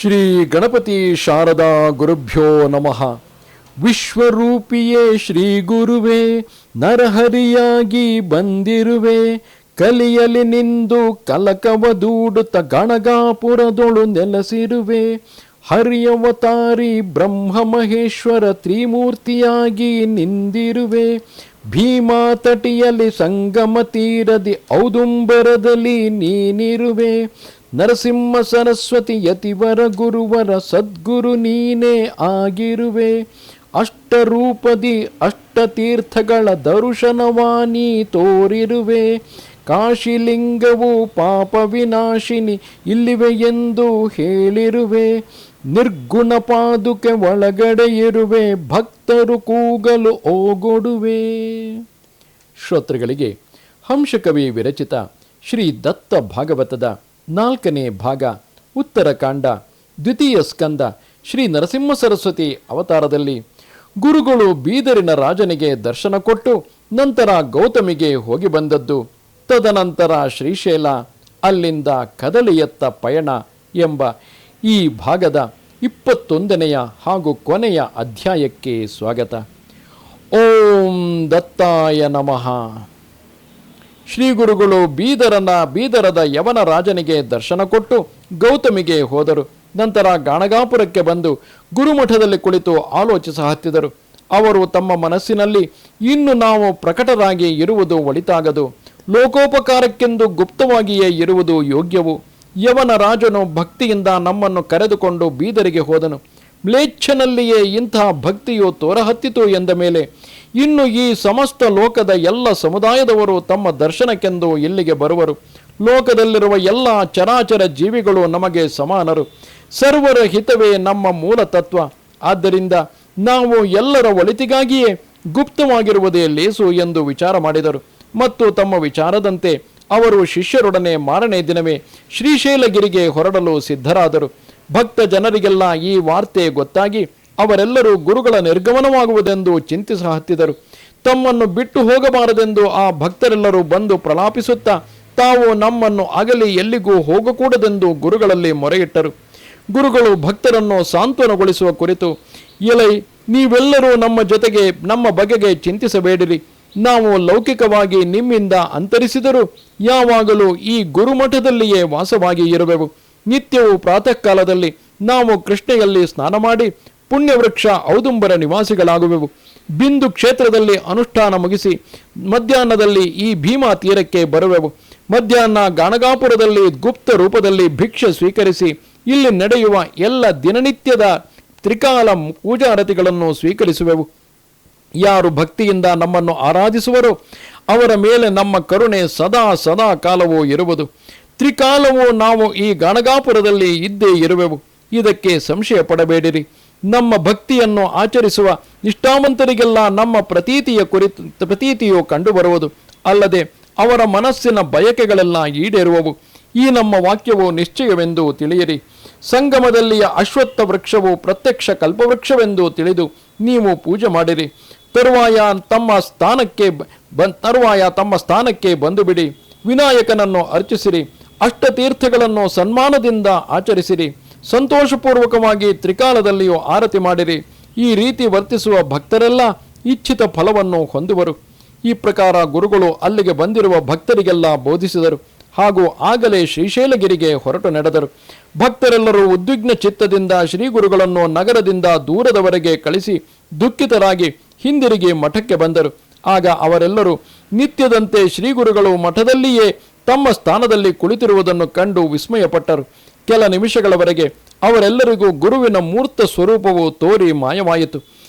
ಶ್ರೀ ಗಣಪತಿ ಶಾರದಾ ಗುರುಭ್ಯೋ ನಮಃ. ವಿಶ್ವರೂಪಿಯೇ ಶ್ರೀ ಗುರುವೇ, ನರಹರಿಯಾಗಿ ಬಂದಿರುವೆ, ಕಲಿಯಲಿ ನಿಂದು ಕಲಕವ ದೂಡುತ್ತ ಗಣಗಾಪುರದೊಳು ನೆಲೆಸಿರುವೆ. ಹರಿಯವತಾರಿ ಬ್ರಹ್ಮ ಮಹೇಶ್ವರ ತ್ರಿಮೂರ್ತಿಯಾಗಿ ನಿಂದಿರುವೆ. ಭೀಮಾ ತಟಿಯಲ್ಲಿ ಸಂಗಮ ತೀರದಿ ಔದುಂಬರದಲ್ಲಿ ನೀನಿರುವೆ. ನರಸಿಂಹ ಸರಸ್ವತಿ ಯತಿವರ ಗುರುವರ ಸದ್ಗುರು ನೀನೇ ಆಗಿರುವೆ. ಅಷ್ಟರೂಪದಿ ಅಷ್ಟತೀರ್ಥಗಳ ದರ್ಶನವಾನಿ ತೋರಿರುವೆ. ಕಾಶಿಲಿಂಗವು ಪಾಪ ವಿನಾಶಿನಿ ಇಲ್ಲಿವೆ ಎಂದು ಹೇಳಿರುವೆ. ನಿರ್ಗುಣ ಪಾದುಕೆ ಒಳಗಡೆ ಇರುವೆ, ಭಕ್ತರು ಕೂಗಲು ಓಗೊಡುವೆ. ಶ್ರೋತೃಗಳಿಗೆ ಹಂಸಕವಿ ವಿರಚಿತ ಶ್ರೀ ದತ್ತ ಭಾಗವತದ 4ನೇ ಭಾಗ, ಉತ್ತರಕಾಂಡ, ದ್ವಿತೀಯ ಸ್ಕಂದ, ಶ್ರೀ ನರಸಿಂಹ ಸರಸ್ವತಿ ಅವತಾರದಲ್ಲಿ ಗುರುಗಳು ಬೀದರಿನ ರಾಜನಿಗೆ ದರ್ಶನ ಕೊಟ್ಟು ನಂತರ ಗೌತಮಿಗೆ ಹೋಗಿ ಬಂದದ್ದು, ತದನಂತರ ಶ್ರೀಶೈಲ, ಅಲ್ಲಿಂದ ಕದಲಿಯತ್ತ ಪಯಣ ಎಂಬ ಈ ಭಾಗದ 21ನೆಯ ಹಾಗೂ ಕೊನೆಯ ಅಧ್ಯಾಯಕ್ಕೆ ಸ್ವಾಗತ. ಓಂ ದತ್ತಾಯ ನಮಃ. ಶ್ರೀ ಗುರುಗಳು ಬೀದರದ ಯವನ ರಾಜನಿಗೆ ದರ್ಶನ ಕೊಟ್ಟು ಗೌತಮಿಗೆ ಹೋದರು. ನಂತರ ಗಾಣಗಾಪುರಕ್ಕೆ ಬಂದು ಗುರುಮಠದಲ್ಲಿ ಕುಳಿತು ಆಲೋಚಿಸ ಹತ್ತಿದರು. ಅವರು ತಮ್ಮ ಮನಸ್ಸಿನಲ್ಲಿ, ಇನ್ನು ನಾವು ಪ್ರಕಟರಾಗಿ ಇರುವುದು ಒಳಿತಾಗದು, ಲೋಕೋಪಕಾರಕ್ಕೆಂದು ಗುಪ್ತವಾಗಿಯೇ ಇರುವುದು ಯೋಗ್ಯವು. ಯವನ ರಾಜನು ಭಕ್ತಿಯಿಂದ ನಮ್ಮನ್ನು ಕರೆದುಕೊಂಡು ಬೀದರಿಗೆ ಹೋದನು. ಮ್ಲೇಚ್ಛನಲ್ಲಿಯೇ ಇಂತಹ ಭಕ್ತಿಯು ತೋರಹತ್ತಿತು ಎಂದ ಮೇಲೆ ಇನ್ನು ಈ ಸಮಸ್ತ ಲೋಕದ ಎಲ್ಲ ಸಮುದಾಯದವರು ತಮ್ಮ ದರ್ಶನಕ್ಕೆಂದು ಇಲ್ಲಿಗೆ ಬರುವರು. ಲೋಕದಲ್ಲಿರುವ ಎಲ್ಲ ಚರಾಚರ ಜೀವಿಗಳು ನಮಗೆ ಸಮಾನರು. ಸರ್ವರ ಹಿತವೇ ನಮ್ಮ ಮೂಲ ತತ್ವ. ಆದ್ದರಿಂದ ನಾವು ಎಲ್ಲರ ಒಳಿತಿಗಾಗಿಯೇ ಗುಪ್ತವಾಗಿರುವುದೇ ಲೇಸು ಎಂದು ವಿಚಾರ ಮಾಡಿದರು. ಮತ್ತು ತಮ್ಮ ವಿಚಾರದಂತೆ ಅವರು ಶಿಷ್ಯರೊಡನೆ ಮಾರನೇ ದಿನವೇ ಶ್ರೀಶೈಲಗಿರಿಗೆ ಹೊರಡಲು ಸಿದ್ಧರಾದರು. ಭಕ್ತ ಜನರಿಗೆಲ್ಲ ಈ ವಾರ್ತೆ ಗೊತ್ತಾಗಿ ಅವರೆಲ್ಲರೂ ಗುರುಗಳ ನಿರ್ಗಮನವಾಗುವುದೆಂದು ಚಿಂತಿಸ ಹತ್ತಿದರು. ತಮ್ಮನ್ನು ಬಿಟ್ಟು ಹೋಗಬಾರದೆಂದು ಆ ಭಕ್ತರೆಲ್ಲರೂ ಬಂದು ಪ್ರಲಾಪಿಸುತ್ತಾ ತಾವು ನಮ್ಮನ್ನು ಅಗಲಿ ಎಲ್ಲಿಗೂ ಹೋಗಕೂಡದೆಂದು ಗುರುಗಳಲ್ಲಿ ಮೊರೆಯಿಟ್ಟರು. ಗುರುಗಳು ಭಕ್ತರನ್ನು ಸಾಂತ್ವನಗೊಳಿಸುವ ಕುರಿತು, ಎಲೈ, ನೀವೆಲ್ಲರೂ ನಮ್ಮ ಜೊತೆಗೆ ನಮ್ಮ ಬಗೆಗೆ ಚಿಂತಿಸಬೇಡಿರಿ. ನಾವು ಲೌಕಿಕವಾಗಿ ನಿಮ್ಮಿಂದ ಅಂತರಿಸಿದರೂ ಯಾವಾಗಲೂ ಈ ಗುರುಮಠದಲ್ಲಿಯೇ ವಾಸವಾಗಿ ಇರುವೆವು. ನಿತ್ಯವೂ ಪ್ರಾತಃ ಕಾಲದಲ್ಲಿ ನಾವು ಕೃಷ್ಣೆಯಲ್ಲಿ ಸ್ನಾನ ಮಾಡಿ ಪುಣ್ಯವೃಕ್ಷ ಔದುಂಬರ ನಿವಾಸಿಗಳಾಗುವೆವು. ಬಿಂದು ಕ್ಷೇತ್ರದಲ್ಲಿ ಅನುಷ್ಠಾನ ಮುಗಿಸಿ ಮಧ್ಯಾಹ್ನದಲ್ಲಿ ಈ ಭೀಮಾ ತೀರಕ್ಕೆ ಬರುವೆವು. ಮಧ್ಯಾಹ್ನ ಗಾಣಗಾಪುರದಲ್ಲಿ ಗುಪ್ತ ರೂಪದಲ್ಲಿ ಭಿಕ್ಷೆ ಸ್ವೀಕರಿಸಿ ಇಲ್ಲಿ ನಡೆಯುವ ಎಲ್ಲ ದಿನನಿತ್ಯದ ತ್ರಿಕಾಲ ಪೂಜಾರತಿಗಳನ್ನು ಸ್ವೀಕರಿಸುವೆವು. ಯಾರು ಭಕ್ತಿಯಿಂದ ನಮ್ಮನ್ನು ಆರಾಧಿಸುವರೋ ಅವರ ಮೇಲೆ ನಮ್ಮ ಕರುಣೆ ಸದಾ ಕಾಲವೂ ಇರುವುದು. ತ್ರಿಕಾಲವೂ ನಾವು ಈ ಗಾಣಗಾಪುರದಲ್ಲಿ ಇದ್ದೇ ಇರುವೆವು. ಇದಕ್ಕೆ ಸಂಶಯ ಪಡಬೇಡಿರಿ. ನಮ್ಮ ಭಕ್ತಿಯನ್ನು ಆಚರಿಸುವ ನಿಷ್ಠಾವಂತರಿಗೆಲ್ಲ ನಮ್ಮ ಪ್ರತೀತಿಯು ಕಂಡುಬರುವುದು. ಅಲ್ಲದೆ ಅವರ ಮನಸ್ಸಿನ ಬಯಕೆಗಳೆಲ್ಲ ಈಡೇರುವವು. ಈ ನಮ್ಮ ವಾಕ್ಯವು ನಿಶ್ಚಯವೆಂದು ತಿಳಿಯಿರಿ. ಸಂಗಮದಲ್ಲಿಯ ಅಶ್ವತ್ಥ ವೃಕ್ಷವು ಪ್ರತ್ಯಕ್ಷ ಕಲ್ಪವೃಕ್ಷವೆಂದು ತಿಳಿದು ನೀವು ಪೂಜೆ ಮಾಡಿರಿ. ತರುವಾಯ ತಮ್ಮ ಸ್ಥಾನಕ್ಕೆ ಬಂದು ಬಿಡಿ. ವಿನಾಯಕನನ್ನು ಅರ್ಚಿಸಿರಿ. ಅಷ್ಟತೀರ್ಥಗಳನ್ನು ಸನ್ಮಾನದಿಂದ ಆಚರಿಸಿರಿ. ಸಂತೋಷಪೂರ್ವಕವಾಗಿ ತ್ರಿಕಾಲದಲ್ಲಿಯೂ ಆರತಿ ಮಾಡಿರಿ. ಈ ರೀತಿ ವರ್ತಿಸುವ ಭಕ್ತರೆಲ್ಲ ಇಚ್ಛಿತ ಫಲವನ್ನು ಹೊಂದುವರು. ಈ ಪ್ರಕಾರ ಗುರುಗಳು ಅಲ್ಲಿಗೆ ಬಂದಿರುವ ಭಕ್ತರಿಗೆಲ್ಲ ಬೋಧಿಸಿದರು. ಹಾಗೂ ಆಗಲೇ ಶ್ರೀಶೈಲಗಿರಿಗೆ ಹೊರಟು ನಡೆದರು. ಭಕ್ತರೆಲ್ಲರೂ ಉದ್ವಿಗ್ನ ಚಿತ್ತದಿಂದ ಶ್ರೀ ಗುರುಗಳನ್ನು ನಗರದಿಂದ ದೂರದವರೆಗೆ ಕಳಿಸಿ ದುಃಖಿತರಾಗಿ ಹಿಂದಿರುಗಿ ಮಠಕ್ಕೆ ಬಂದರು. ಆಗ ಅವರೆಲ್ಲರೂ ನಿತ್ಯದಂತೆ ಶ್ರೀ ಗುರುಗಳು ಮಠದಲ್ಲಿಯೇ ತಮ್ಮ ಸ್ಥಾನದಲ್ಲಿ ಕುಳಿತಿರುವುದನ್ನು ಕಂಡು ವಿಸ್ಮಯಪಟ್ಟರು. ಕೆಲ ನಿಮಿಷಗಳವರೆಗೆ ಅವರೆಲ್ಲರಿಗೂ ಗುರುವಿನ ಮೂರ್ತ ಸ್ವರೂಪವು ತೋರಿ ಮಾಯವಾಯಿತು.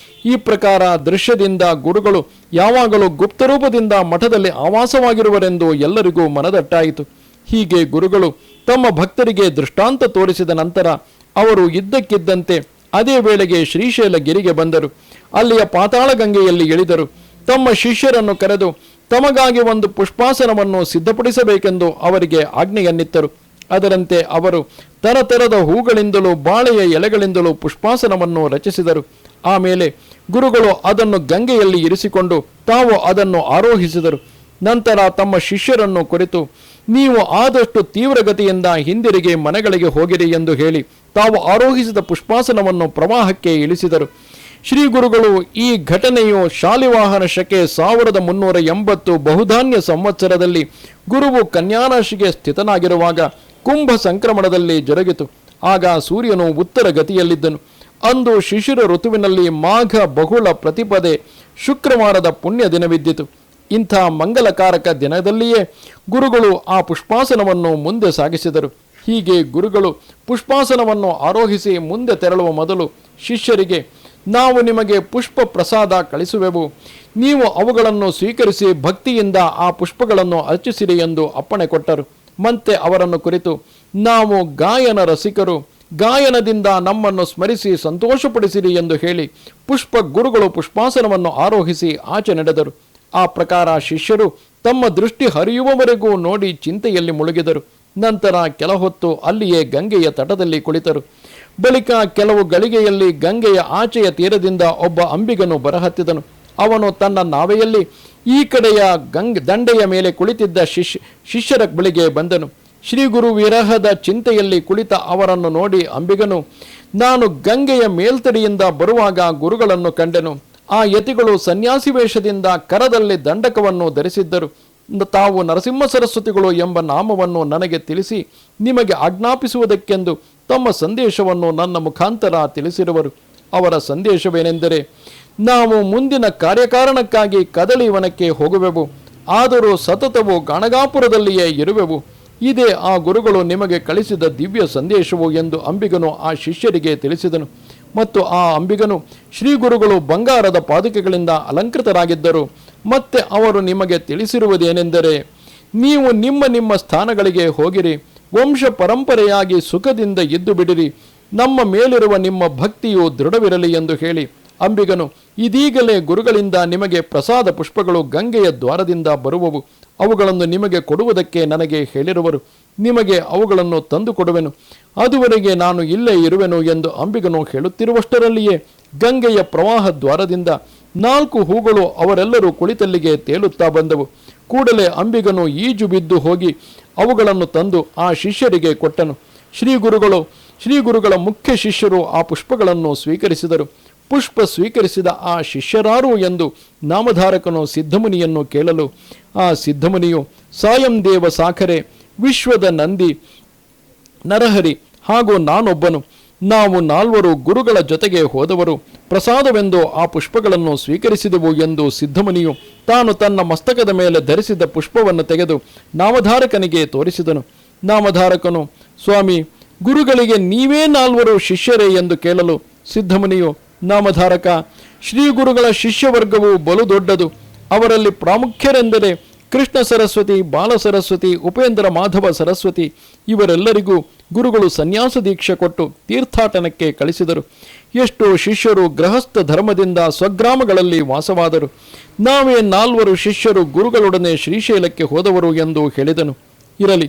ಈ ಪ್ರಕಾರ ದೃಶ್ಯದಿಂದ ಗುರುಗಳು ಯಾವಾಗಲೂ ಗುಪ್ತರೂಪದಿಂದ ಮಠದಲ್ಲಿ ಆವಾಸವಾಗಿರುವರೆಂದು ಎಲ್ಲರಿಗೂ ಮನದಟ್ಟಾಯಿತು. ಹೀಗೆ ಗುರುಗಳು ತಮ್ಮ ಭಕ್ತರಿಗೆ ದೃಷ್ಟಾಂತ ತೋರಿಸಿದ ನಂತರ ಅವರು ಇದ್ದಕ್ಕಿದ್ದಂತೆ ಅದೇ ವೇಳೆಗೆ ಶ್ರೀಶೈಲಗಿರಿಗೆ ಬಂದರು. ಅಲ್ಲಿಯ ಪಾತಾಳ ಗಂಗೆಯಲ್ಲಿ ಇಳಿದರು. ತಮ್ಮ ಶಿಷ್ಯರನ್ನು ಕರೆದು ತಮಗಾಗಿ ಒಂದು ಪುಷ್ಪಾಸನವನ್ನು ಸಿದ್ಧಪಡಿಸಬೇಕೆಂದು ಅವರಿಗೆ ಆಜ್ಞೆಯನ್ನಿತ್ತರು. ಅದರಂತೆ ಅವರು ತರತರದ ಹೂಗಳಿಂದಲೂ ಬಾಳೆಯ ಎಲೆಗಳಿಂದಲೂ ಪುಷ್ಪಾಸನವನ್ನು ರಚಿಸಿದರು. ಆಮೇಲೆ ಗುರುಗಳು ಅದನ್ನು ಗಂಗೆಯಲ್ಲಿ ಇರಿಸಿಕೊಂಡು ತಾವು ಅದನ್ನು ಆರೋಹಿಸಿದರು. ನಂತರ ತಮ್ಮ ಶಿಷ್ಯರನ್ನು ಕುರಿತು, ನೀವು ಆದಷ್ಟು ತೀವ್ರಗತಿಯಿಂದ ಹಿಂದಿರುಗಿ ಮನೆಗಳಿಗೆ ಹೋಗಿರಿ ಎಂದು ಹೇಳಿ ತಾವು ಆರೋಹಿಸಿದ ಪುಷ್ಪಾಸನವನ್ನು ಪ್ರವಾಹಕ್ಕೆ ಇಳಿಸಿದರು. ಶ್ರೀ ಗುರುಗಳು ಈ ಘಟನೆಯು ಶಾಲಿವಾಹನ ಶಕೆ 1380 ಬಹುಧಾನ್ಯ ಸಂವತ್ಸರದಲ್ಲಿ ಗುರುವು ಕನ್ಯಾರಾಶಿಗೆ ಸ್ಥಿತನಾಗಿರುವಾಗ ಕುಂಭ ಸಂಕ್ರಮಣದಲ್ಲಿ ಜರುಗಿತು. ಆಗ ಸೂರ್ಯನು ಉತ್ತರ ಗತಿಯಲ್ಲಿದ್ದನು. ಅಂದು ಶಿಶಿರ ಋತುವಿನಲ್ಲಿ ಮಾಘ ಬಹುಳ ಪ್ರತಿಪದೆ ಶುಕ್ರವಾರದ ಪುಣ್ಯ ದಿನವಿದ್ದಿತು. ಇಂಥ ಮಂಗಲಕಾರಕ ದಿನದಲ್ಲಿಯೇ ಗುರುಗಳು ಆ ಪುಷ್ಪಾಸನವನ್ನು ಮುಂದೆ ಸಾಗಿಸಿದರು. ಹೀಗೆ ಗುರುಗಳು ಪುಷ್ಪಾಸನವನ್ನು ಆರೋಹಿಸಿ ಮುಂದೆ ತೆರಳುವ ಮೊದಲು ಶಿಷ್ಯರಿಗೆ, ನಾವು ನಿಮಗೆ ಪುಷ್ಪ ಪ್ರಸಾದ ಕಳಿಸುವೆವು, ನೀವು ಅವುಗಳನ್ನು ಸ್ವೀಕರಿಸಿ ಭಕ್ತಿಯಿಂದ ಆ ಪುಷ್ಪಗಳನ್ನು ಅರ್ಚಿಸಿರಿ ಎಂದು ಅಪ್ಪಣೆ ಕೊಟ್ಟರು. ಮತ್ತೆ ಅವರನ್ನು ಕುರಿತು, ನಾವು ಗಾಯನ ರಸಿಕರು, ಗಾಯನದಿಂದ ನಮ್ಮನ್ನು ಸ್ಮರಿಸಿ ಸಂತೋಷಪಡಿಸಿರಿ ಎಂದು ಹೇಳಿ ಗುರುಗಳು ಪುಷ್ಪಾಸನವನ್ನು ಆರೋಹಿಸಿ ಆಚೆ ನಡೆದರು. ಆ ಪ್ರಕಾರ ಶಿಷ್ಯರು ತಮ್ಮ ದೃಷ್ಟಿ ಹರಿಯುವವರೆಗೂ ನೋಡಿ ಚಿಂತೆಯಲ್ಲಿ ಮುಳುಗಿದರು. ನಂತರ ಕೆಲ ಹೊತ್ತು ಅಲ್ಲಿಯೇ ಗಂಗೆಯ ತಟದಲ್ಲಿ ಕುಳಿತರು. ಬಳಿಕ ಕೆಲವು ಗಳಿಗೆಯಲ್ಲಿ ಗಂಗೆಯ ಆಚೆಯ ತೀರದಿಂದ ಒಬ್ಬ ಅಂಬಿಗನು ಬರಹತ್ತಿದನು. ಅವನು ತನ್ನ ನಾವೆಯಲ್ಲಿ ಈ ಕಡೆಯ ದಂಡೆಯ ಮೇಲೆ ಕುಳಿತಿದ್ದ ಶಿಷ್ಯರ ಬಳಿಗೆ ಬಂದನು. ಶ್ರೀ ಗುರು ವಿರಹದ ಚಿಂತೆಯಲ್ಲಿ ಕುಳಿತ ಅವರನ್ನು ನೋಡಿ ಅಂಬಿಗನು, ನಾನು ಗಂಗೆಯ ಮೇಲ್ತಡಿಯಿಂದ ಬರುವಾಗ ಗುರುಗಳನ್ನು ಕಂಡೆನು. ಆ ಯತಿಗಳು ಸನ್ಯಾಸಿ ವೇಷದಿಂದ ಕರದಲ್ಲಿ ದಂಡಕವನ್ನು ಧರಿಸಿದ್ದರು. ತಾವು ನರಸಿಂಹ ಸರಸ್ವತಿಗಳು ಎಂಬ ನಾಮವನ್ನು ನನಗೆ ತಿಳಿಸಿ ನಿಮಗೆ ಆಜ್ಞಾಪಿಸುವುದಕ್ಕೆಂದು ತಮ್ಮ ಸಂದೇಶವನ್ನು ನನ್ನ ಮುಖಾಂತರ ತಿಳಿಸಿರುವರು. ಅವರ ಸಂದೇಶವೇನೆಂದರೆ, ನಾವು ಮುಂದಿನ ಕಾರ್ಯಕಾರಣಕ್ಕಾಗಿ ಕದಳಿ ವನಕ್ಕೆ ಹೋಗುವೆವು, ಆದರೂ ಸತತವು ಗಣಗಾಪುರದಲ್ಲಿಯೇ ಇರುವೆವು. ಇದೇ ಆ ಗುರುಗಳು ನಿಮಗೆ ಕಳಿಸಿದ ದಿವ್ಯ ಸಂದೇಶವು ಎಂದು ಅಂಬಿಗನು ಆ ಶಿಷ್ಯರಿಗೆ ತಿಳಿಸಿದನು. ಮತ್ತು ಆ ಅಂಬಿಗನು, ಶ್ರೀ ಗುರುಗಳು ಬಂಗಾರದ ಪಾದುಕೆಗಳಿಂದ ಅಲಂಕೃತರಾಗಿದ್ದರು. ಮತ್ತೆ ಅವರು ನಿಮಗೆ ತಿಳಿಸಿರುವುದೇನೆಂದರೆ, ನೀವು ನಿಮ್ಮ ನಿಮ್ಮ ಸ್ಥಾನಗಳಿಗೆ ಹೋಗಿರಿ, ವಂಶ ಪರಂಪರೆಯಾಗಿ ಸುಖದಿಂದ ಇದ್ದು ಬಿಡಿರಿ, ನಮ್ಮ ಮೇಲಿರುವ ನಿಮ್ಮ ಭಕ್ತಿಯು ದೃಢವಿರಲಿ ಎಂದು ಹೇಳಿ ಅಂಬಿಗನು, ಇದೀಗಲೇ ಗುರುಗಳಿಂದ ನಿಮಗೆ ಪ್ರಸಾದ ಪುಷ್ಪಗಳು ಗಂಗೆಯ ದ್ವಾರದಿಂದ ಬರುವವು, ಅವುಗಳನ್ನು ನಿಮಗೆ ಕೊಡುವುದಕ್ಕೆ ನನಗೆ ಹೇಳಿರುವರು, ನಿಮಗೆ ಅವುಗಳನ್ನು ತಂದು ಕೊಡುವೆನು, ಅದುವರೆಗೆ ನಾನು ಇಲ್ಲೇ ಇರುವೆನು ಎಂದು ಅಂಬಿಗನು ಹೇಳುತ್ತಿರುವಷ್ಟರಲ್ಲಿಯೇ ಗಂಗೆಯ ಪ್ರವಾಹ ದ್ವಾರದಿಂದ 4 ಹೂಗಳು ಅವರೆಲ್ಲರೂ ಕುಳಿತಲ್ಲಿಗೆ ತೇಲುತ್ತಾ ಬಂದವು. ಕೂಡಲೇ ಅಂಬಿಗನು ಈಜು ಬಿದ್ದು ಹೋಗಿ ಅವುಗಳನ್ನು ತಂದು ಆ ಶಿಷ್ಯರಿಗೆ ಕೊಟ್ಟನು. ಶ್ರೀ ಗುರುಗಳ ಮುಖ್ಯ ಶಿಷ್ಯರು ಆ ಪುಷ್ಪಗಳನ್ನು ಸ್ವೀಕರಿಸಿದರು. ಪುಷ್ಪ ಸ್ವೀಕರಿಸಿದ ಆ ಶಿಷ್ಯರಾರು ಎಂದು ನಾಮಧಾರಕನು ಸಿದ್ಧಮುನಿಯನ್ನು ಕೇಳಲು, ಆ ಸಿದ್ಧಮುನಿಯು, ಸಾಯಂ ದೇವ ಸಾಖರೆ, ವಿಶ್ವದ ನಂದಿ, ನರಹರಿ ಹಾಗೂ ನಾನೊಬ್ಬನು, ನಾವು 4 ಗುರುಗಳ ಜೊತೆಗೆ ಹೋದವರು, ಪ್ರಸಾದವೆಂದು ಆ ಪುಷ್ಪಗಳನ್ನು ಸ್ವೀಕರಿಸಿದೆವು ಎಂದು ಸಿದ್ಧಮುನಿಯು ತಾನು ತನ್ನ ಮಸ್ತಕದ ಮೇಲೆ ಧರಿಸಿದ ಪುಷ್ಪವನ್ನು ತೆಗೆದು ನಾಮಧಾರಕನಿಗೆ ತೋರಿಸಿದನು. ನಾಮಧಾರಕನು, ಸ್ವಾಮಿ, ಗುರುಗಳಿಗೆ ನೀವೇ 4 ಶಿಷ್ಯರೇ ಎಂದು ಕೇಳಲು ಸಿದ್ಧಮುನಿಯು, ನಾಮಧಾರಕ, ಶ್ರೀ ಗುರುಗಳ ಶಿಷ್ಯವರ್ಗವು ಬಲು ದೊಡ್ಡದು. ಅವರಲ್ಲಿ ಪ್ರಾಮುಖ್ಯರೆಂದರೆ ಕೃಷ್ಣ ಸರಸ್ವತಿ, ಬಾಲ ಸರಸ್ವತಿ, ಉಪೇಂದ್ರ ಮಾಧವ ಸರಸ್ವತಿ. ಇವರೆಲ್ಲರಿಗೂ ಗುರುಗಳು ಸನ್ಯಾಸ ದೀಕ್ಷೆ ಕೊಟ್ಟು ತೀರ್ಥಾಟನಕ್ಕೆ ಕಳಿಸಿದರು. ಎಷ್ಟೋ ಶಿಷ್ಯರು ಗೃಹಸ್ಥ ಧರ್ಮದಿಂದ ಸ್ವಗ್ರಾಮಗಳಲ್ಲಿ ವಾಸವಾದರು. ನಾವೇ 4 ಶಿಷ್ಯರು ಗುರುಗಳೊಡನೆ ಶ್ರೀಶೈಲಕ್ಕೆ ಹೋದವರು ಎಂದು ಹೇಳಿದನು. ಇರಲಿ,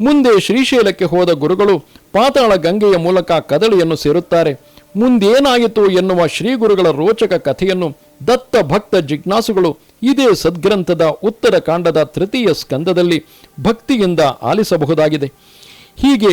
ಮುಂದೆ ಶ್ರೀಶೈಲಕ್ಕೆ ಹೋದ ಗುರುಗಳು ಪಾತಾಳ ಗಂಗೆಯ ಮೂಲಕ ಕದಳಿಯನ್ನು ಸೇರುತ್ತಾರೆ. ಮುಂದೇನಾಯಿತು ಎನ್ನುವ ಶ್ರೀ ಗುರುಗಳ ರೋಚಕ ಕಥೆಯನ್ನು ದತ್ತ ಭಕ್ತ ಜಿಜ್ಞಾಸುಗಳು ಇದೇ ಸದ್ಗ್ರಂಥದ ಉತ್ತರ ಕಾಂಡದ 3ಯ ಸ್ಕಂದದಲ್ಲಿ ಭಕ್ತಿಯಿಂದ ಆಲಿಸಬಹುದಾಗಿದೆ. ಹೀಗೆ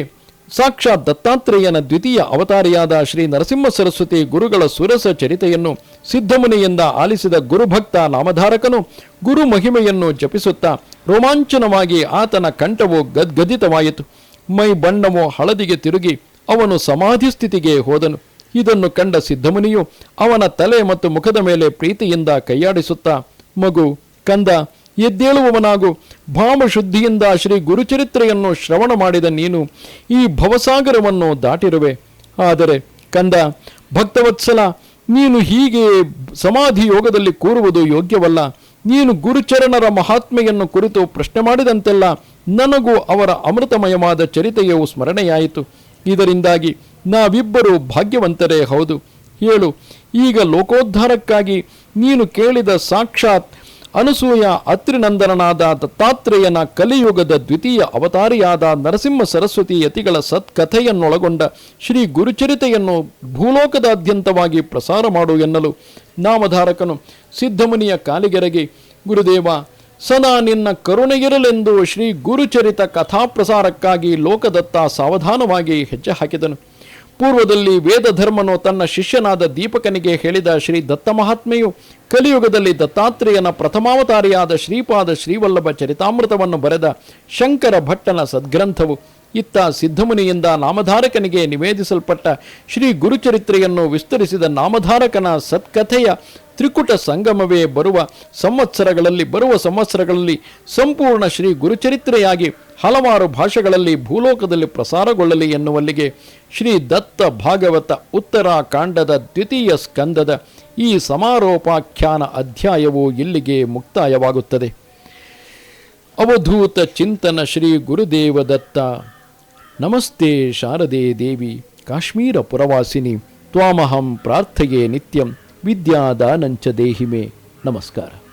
ಸಾಕ್ಷಾತ್ ದತ್ತಾತ್ರೇಯನ 2ಯ ಅವತಾರಿಯಾದ ಶ್ರೀ ನರಸಿಂಹ ಸರಸ್ವತಿ ಗುರುಗಳ ಸುರಸ ಚರಿತೆಯನ್ನು ಸಿದ್ಧಮುನಿಯಿಂದ ಆಲಿಸಿದ ಗುರುಭಕ್ತ ನಾಮಧಾರಕನು ಗುರು ಮಹಿಮೆಯನ್ನು ಜಪಿಸುತ್ತಾ ರೋಮಾಂಚನವಾಗಿ ಆತನ ಕಂಠವು ಗದ್ಗದಿತವಾಯಿತು. ಮೈ ಬಣ್ಣವು ಹಳದಿಗೆ ತಿರುಗಿ ಅವನು ಸಮಾಧಿ ಸ್ಥಿತಿಗೆ ಹೋದನು. ಇದನ್ನು ಕಂಡ ಸಿದ್ಧಮುನಿಯು ಅವನ ತಲೆ ಮತ್ತು ಮುಖದ ಮೇಲೆ ಪ್ರೀತಿಯಿಂದ ಕೈಯಾಡಿಸುತ್ತಾ, ಮಗು, ಕಂದ, ಎದ್ದೇಳುವವನಾಗು, ಭಾವಶುದ್ಧಿಯಿಂದ ಶ್ರೀ ಗುರುಚರಿತ್ರೆಯನ್ನು ಶ್ರವಣ ಮಾಡಿದ ನೀನು ಈ ಭವಸಾಗರವನ್ನು ದಾಟಿರುವೆ. ಆದರೆ ಕಂದ, ಭಕ್ತವತ್ಸಲ, ನೀನು ಹೀಗೆ ಸಮಾಧಿ ಯೋಗದಲ್ಲಿ ಕೂರುವುದು ಯೋಗ್ಯವಲ್ಲ. ನೀನು ಗುರುಚರಣರ ಮಹಾತ್ಮೆಯನ್ನು ಕುರಿತು ಪ್ರಶ್ನೆ ಮಾಡಿದಂತೆಲ್ಲ ನನಗೂ ಅವರ ಅಮೃತಮಯವಾದ ಚರಿತೆಯು ಸ್ಮರಣೆಯಾಯಿತು. ಇದರಿಂದಾಗಿ ನಾವಿಬ್ಬರು ಭಾಗ್ಯವಂತರೇ ಹೌದು. ಹೇಳು, ಈಗ ಲೋಕೋದ್ಧಾರಕ್ಕಾಗಿ ನೀನು ಕೇಳಿದ ಸಾಕ್ಷಾತ್ ಅನಸೂಯ ಅತ್ರಿನಂದನನಾದ ದತ್ತಾತ್ರೇಯನ ಕಲಿಯುಗದ 2ಯ ಅವತಾರಿಯಾದ ನರಸಿಂಹ ಸರಸ್ವತಿ ಯತಿಗಳ ಸತ್ಕಥೆಯನ್ನೊಳಗೊಂಡ ಶ್ರೀ ಗುರುಚರಿತೆಯನ್ನು ಭೂಲೋಕದಾದ್ಯಂತವಾಗಿ ಪ್ರಸಾರ ಮಾಡು ಎನ್ನಲು ನಾಮಧಾರಕನು ಸಿದ್ಧಮುನಿಯ ಕಾಲಿಗೆರಗಿ, ಗುರುದೇವ, ಸದಾ ನಿನ್ನ ಕರುಣೆಗಿರಲೆಂದು ಶ್ರೀ ಗುರುಚರಿತ ಕಥಾಪ್ರಸಾರಕ್ಕಾಗಿ ಲೋಕದತ್ತ ಸಾವಧಾನವಾಗಿ ಹೆಜ್ಜೆ ಹಾಕಿದನು. ಪೂರ್ವದಲ್ಲಿ ವೇದಧರ್ಮನು ತನ್ನ ಶಿಷ್ಯನಾದ ದೀಪಕನಿಗೆ ಹೇಳಿದ ಶ್ರೀ ದತ್ತ ಮಹಾತ್ಮೆಯು ಕಲಿಯುಗದಲ್ಲಿ ದತ್ತಾತ್ರೇಯನ ಪ್ರಥಮಾವತಾರಿಯಾದ ಶ್ರೀಪಾದ ಶ್ರೀವಲ್ಲಭ ಚರಿತಾಮೃತವನ್ನು ಬರೆದ ಶಂಕರ ಭಟ್ಟನ ಸದ್ಗ್ರಂಥವು. ಇತ್ತ ಸಿದ್ಧಮುನಿಯಿಂದ ನಾಮಧಾರಕನಿಗೆ ನಿವೇದಿಸಲ್ಪಟ್ಟ ಶ್ರೀ ಗುರುಚರಿತ್ರೆಯನ್ನು ವಿಸ್ತರಿಸಿದ ನಾಮಧಾರಕನ ಸತ್ಕಥೆಯ ತ್ರಿಕುಟ ಸಂಗಮವೇ ಬರುವ ಸಂವತ್ಸರಗಳಲ್ಲಿ ಸಂಪೂರ್ಣ ಶ್ರೀ ಗುರುಚರಿತ್ರೆಯಾಗಿ ಹಲವಾರು ಭಾಷೆಗಳಲ್ಲಿ ಭೂಲೋಕದಲ್ಲಿ ಪ್ರಸಾರಗೊಳ್ಳಲಿ ಎನ್ನುವಲ್ಲಿಗೆ ಶ್ರೀ ದತ್ತ ಭಾಗವತ ಉತ್ತರಾಕಾಂಡದ ದ್ವಿತೀಯ ಸ್ಕಂದದ ಈ ಸಮಾರೋಪಾಖ್ಯಾನ ಅಧ್ಯಾಯವು ಇಲ್ಲಿಗೆ ಮುಕ್ತಾಯವಾಗುತ್ತದೆ. ಅವಧೂತ ಚಿಂತನ ಶ್ರೀ ಗುರುದೇವ ದತ್ತ. ನಮಸ್ತೆ ಶಾರದೆ ದೇವಿ ಕಾಶ್ಮೀರ ಪುರವಾಸಿನಿ ತ್ವಾಮಹಂ ಪ್ರಾರ್ಥಯೇ ನಿತ್ಯಂ ವಿದ್ಯಾದಾನಂಚ ದೇಹಿಮೆ. ನಮಸ್ಕಾರ.